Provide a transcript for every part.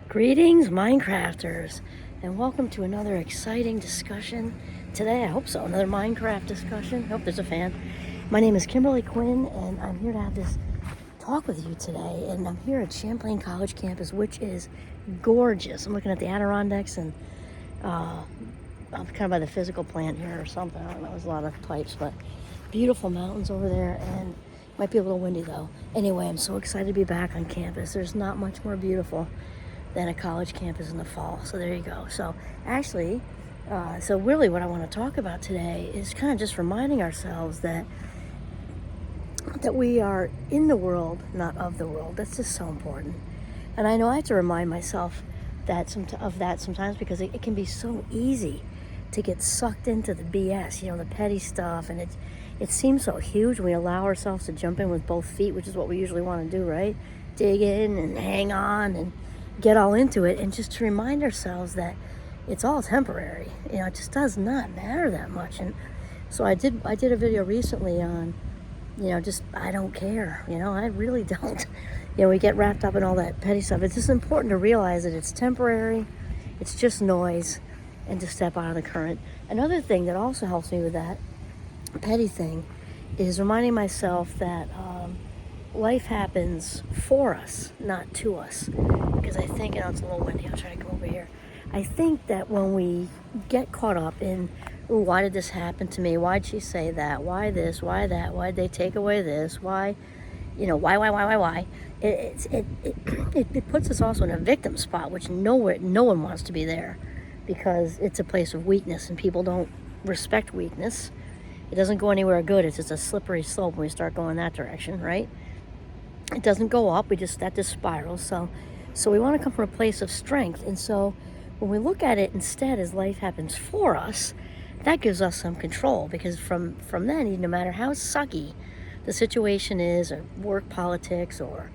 Greetings, Minecrafters, and welcome to another exciting discussion today. I hope so. Another Minecraft discussion. I hope there's a fan. My name is Kimberly Quinn, and I'm here to have this talk with you today. And I'm here at Champlain College campus, which is gorgeous. I'm looking at the Adirondacks, and I'm kind of by the physical plant here or something. I don't know. There's a lot of types, but beautiful mountains over there, and might be a little windy though. Anyway, I'm so excited to be back on campus. There's not much more beautiful than a college campus in the fall. So there you go. So actually, really what I want to talk about today is kind of just reminding ourselves that we are in the world, not of the world. That's just so important. And I know I have to remind myself of that sometimes because it can be so easy to get sucked into the BS, the petty stuff, and it seems so huge when we allow ourselves to jump in with both feet, which is what we usually want to do, right? Dig in and hang on and get all into it, and just to remind ourselves that it's all temporary. It just does not matter that much. And so I did a video recently on, just I don't care. I really don't. We get wrapped up in all that petty stuff. It's just important to realize that it's temporary, it's just noise, and to step out of the current. Another thing that also helps me with that petty thing is reminding myself that life happens for us, not to us. Because I think, it's a little windy, I'll try to come over here. I think that when we get caught up in, why did this happen to me? Why'd she say that? Why this? Why that? Why'd they take away this? Why? Why? It puts us also in a victim spot, which no one wants to be there, because it's a place of weakness, and people don't respect weakness. It doesn't go anywhere good. It's just a slippery slope when we start going that direction, right? It doesn't go up. That just spirals. So we want to come from a place of strength. And so when we look at it instead as life happens for us, that gives us some control, because from then, no matter how sucky the situation is, or work politics, or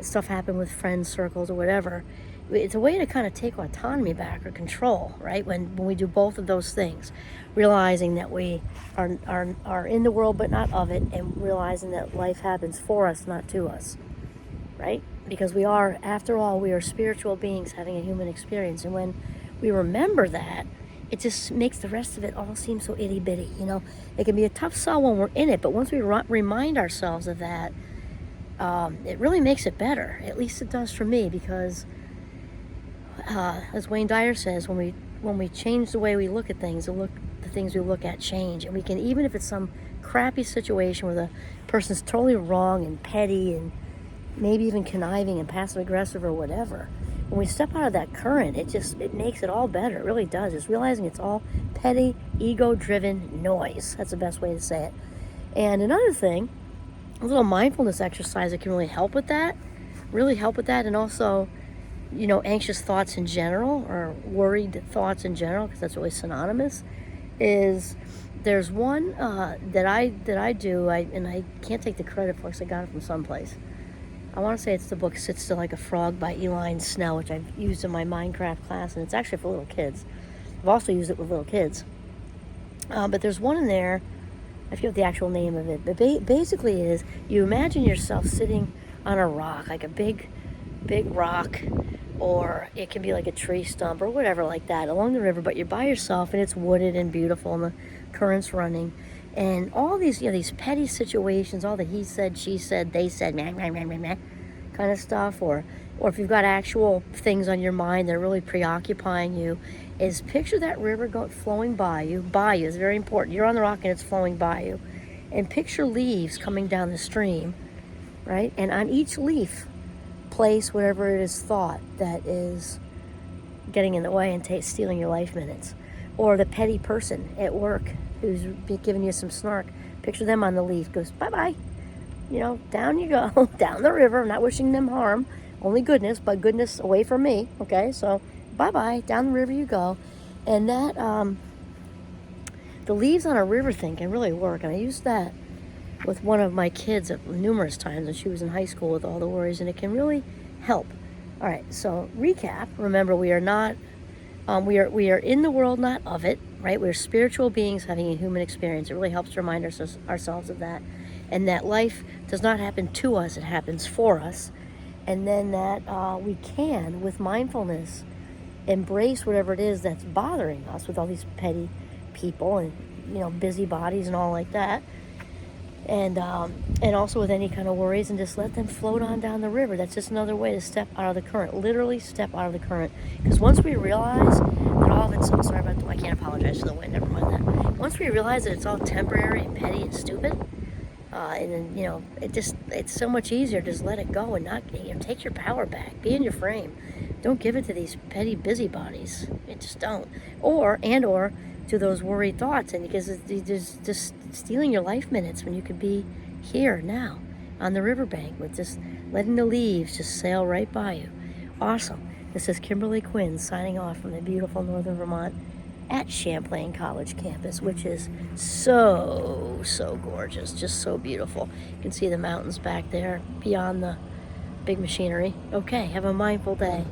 stuff happen with friends circles or whatever, it's a way to kind of take autonomy back, or control, right? When we do both of those things, realizing that we are in the world but not of it, and realizing that life happens for us, not to us, right? Because after all, we are spiritual beings having a human experience. And when we remember that, it just makes the rest of it all seem so itty-bitty. It can be a tough sell when we're in it, but once we remind ourselves of that, it really makes it better. At least it does for me, because as Wayne Dyer says, when we change the way we look at things, the things we look at change. And we can, even if it's some crappy situation where the person's totally wrong and petty and maybe even conniving and passive aggressive or whatever, when we step out of that current, it makes it all better. It really does. It's realizing it's all petty, ego-driven noise. That's the best way to say it. And another thing, a little mindfulness exercise that can really help with that, and also, anxious thoughts in general, or worried thoughts in general, because that's really synonymous, is there's one that I do, and I can't take the credit for it because I got it from someplace. I want to say it's the book Sit Still Like a Frog by Elaine Snell, which I've used in my Minecraft class, and it's actually for little kids. I've also used it with little kids. But there's one in there, I forget the actual name of it, but basically it is, you imagine yourself sitting on a rock, like a big rock, or it can be like a tree stump or whatever like that, along the river, but you're by yourself, and it's wooded and beautiful, and the current's running. And all these, these petty situations, all the he said, she said, they said, meh, meh, meh, meh, meh, kind of stuff, or if you've got actual things on your mind that are really preoccupying you, is picture that river flowing by you. By you is very important. You're on the rock and it's flowing by you. And picture leaves coming down the stream, right? And on each leaf, place whatever it is thought that is getting in the way and stealing your life minutes. Or the petty person at work who's giving you some snark, picture them on the leaf, goes bye-bye, down you go, down the river. I'm not wishing them harm, only goodness, but goodness away from me, okay? So bye-bye, down the river you go. And that, the leaves on a river thing can really work, and I used that with one of my kids numerous times when she was in high school with all the worries, and it can really help. All right, so recap. Remember, we are not, we are in the world, not of it, right? We're spiritual beings having a human experience. It really helps to remind ourselves of that, and that life does not happen to us; it happens for us. and then that we can, with mindfulness, embrace whatever it is that's bothering us with all these petty people and busy bodies and all like that, and also with any kind of worries, and just let them float on down the river. That's just another way to step out of the current. Literally step out of the current. Because once we realize that all of it's, I'm sorry about the, I can't apologize for the wind, never mind that. Once we realize that it's all temporary and petty and stupid, and then it's so much easier to just let it go and not take your power back. Be in your frame. Don't give it to these petty busybodies. You just don't. Or to those worried thoughts, and because it's just stealing your life minutes when you could be here now on the riverbank with just letting the leaves just sail right by you. Awesome. This is Kimberly Quinn signing off from the beautiful Northern Vermont at Champlain College campus, which is so gorgeous, just so beautiful. You can see the mountains back there beyond the big machinery. Okay, have a mindful day.